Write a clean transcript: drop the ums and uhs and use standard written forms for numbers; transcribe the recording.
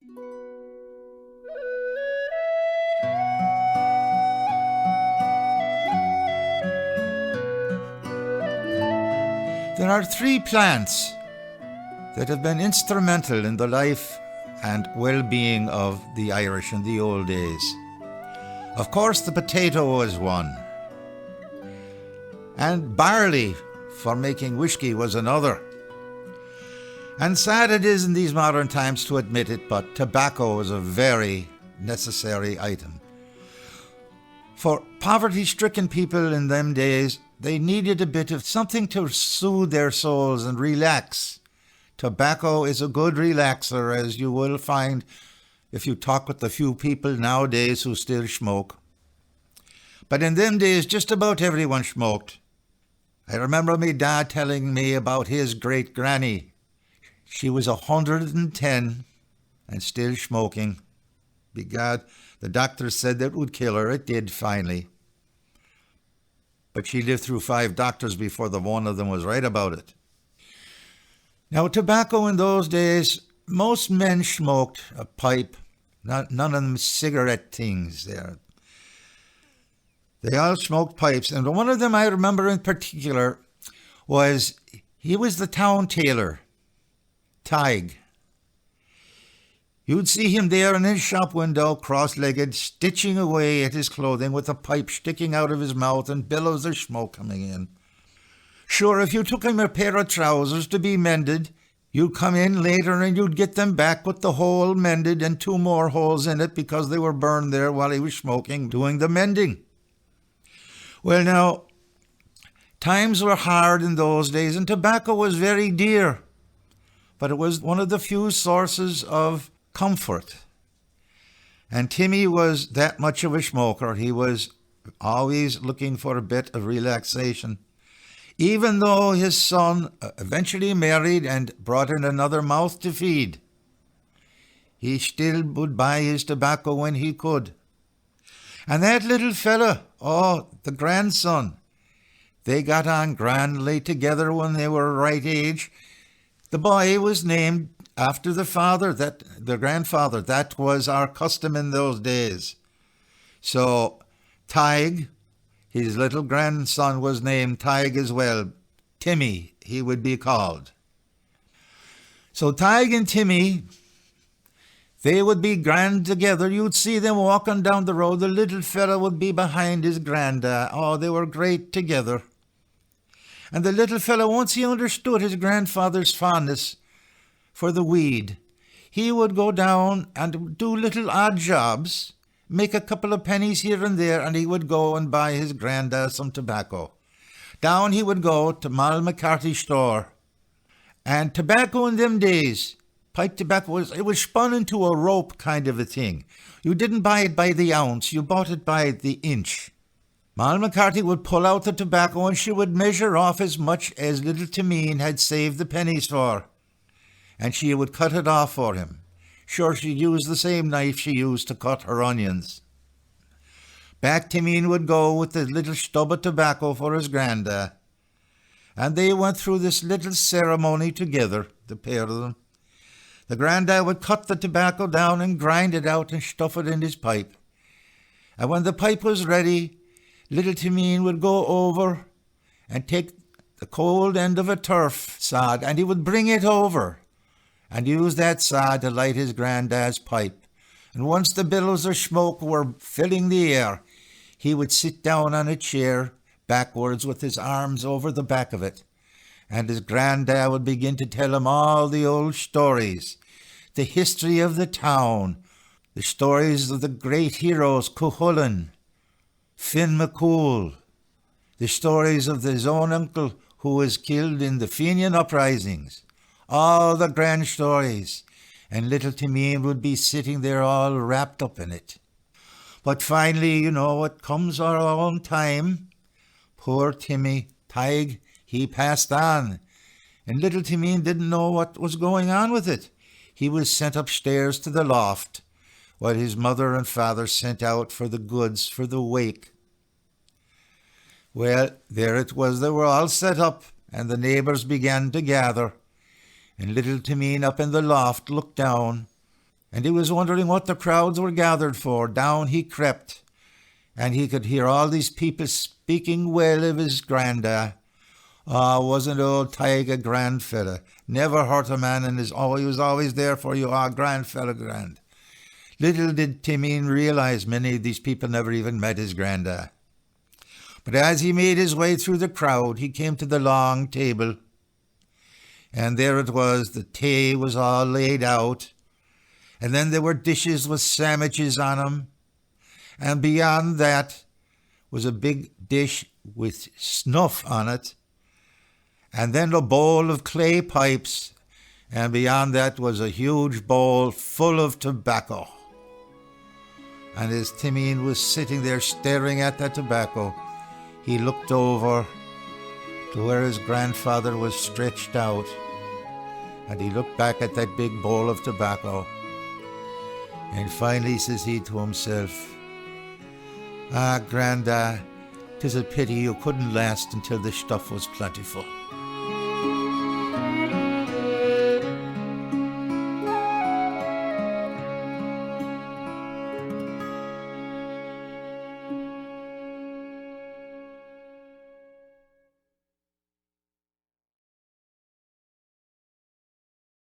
There are three plants that have been instrumental in the life and well-being of the Irish in the old days. Of course, the potato was one, and barley for making whiskey was another. And sad it is in these modern times to admit it, but tobacco is a very necessary item. For poverty-stricken people in them days, they needed a bit of something to soothe their souls and relax. Tobacco is a good relaxer, as you will find if you talk with the few people nowadays who still smoke. But in them days, just about everyone smoked. I remember my dad telling me about his great-granny. She was 110 and still smoking. Begad, the doctor said that would kill her. It did, finally. But she lived through 5 doctors before the one of them was right about it. Now, tobacco in those days, most men smoked a pipe, none of them cigarette things there. They all smoked pipes, and one of them I remember in particular he was the town tailor, Tig. You'd see him there in his shop window, cross-legged, stitching away at his clothing with a pipe sticking out of his mouth and billows of smoke coming in. Sure, if you took him a pair of trousers to be mended, you'd come in later and you'd get them back with the hole mended and 2 more holes in it because they were burned there while he was smoking, doing the mending. Well, now, times were hard in those days and tobacco was very dear, but it was one of the few sources of comfort. And Timmy was that much of a smoker. He was always looking for a bit of relaxation. Even though his son eventually married and brought in another mouth to feed, he still would buy his tobacco when he could. And that little fella, the grandson, they got on grandly together when they were right age. The boy was named after the grandfather. That was our custom in those days. So Tig, his little grandson, was named Tig as well. Timmy, he would be called. So Tig and Timmy, they would be grand together. You'd see them walking down the road. The little fella would be behind his GrandDa. They were great together. And the little fella, once he understood his grandfather's fondness for the weed, he would go down and do little odd jobs, make a couple of pennies here and there, and he would go and buy his GrandDa some tobacco. Down he would go to McWhorter's store. And tobacco in them days, pipe tobacco, was spun into a rope kind of a thing. You didn't buy it by the ounce, you bought it by the inch. McWhorter would pull out the tobacco and she would measure off as much as little Timeen had saved the pennies for. And she would cut it off for him. Sure, she'd use the same knife she used to cut her onions. Back Timeen would go with the little stub of tobacco for his GrandDa. And they went through this little ceremony together, the pair of them. The GrandDa would cut the tobacco down and grind it out and stuff it in his pipe. And when the pipe was ready, little Timeen would go over and take the cold end of a turf sod and he would bring it over and use that sod to light his GrandDa's pipe. And once the billows of smoke were filling the air, he would sit down on a chair backwards with his arms over the back of it. And his GrandDa would begin to tell him all the old stories, the history of the town, the stories of the great heroes, Cuchulainn, Finn McCool, the stories of his own uncle who was killed in the Fenian uprisings, all the grand stories, and little Timeen would be sitting there all wrapped up in it. But finally, it comes our own time. Poor Timmy, Tig, he passed on, and little Timeen didn't know what was going on with it. He was sent upstairs to the loft, while his mother and father sent out for the goods for the wake. Well, there it was. They were all set up, and the neighbours began to gather. And little Timeen up in the loft looked down, and he was wondering what the crowds were gathered for. Down he crept, and he could hear all these people speaking well of his GrandDa. Wasn't old Tig a grand fella? Never hurt a man, and he was always there for you. Grand fella, grand. Little did Timeen realize many of these people never even met his GrandDa. But as he made his way through the crowd, he came to the long table. And there it was, the tea was all laid out. And then there were dishes with sandwiches on them. And beyond that was a big dish with snuff on it. And then a bowl of clay pipes. And beyond that was a huge bowl full of tobacco. And as Timeen was sitting there staring at that tobacco, he looked over to where his grandfather was stretched out, and he looked back at that big bowl of tobacco, and finally says he to himself, GrandDa, 'tis a pity you couldn't last until the stuff was plentiful.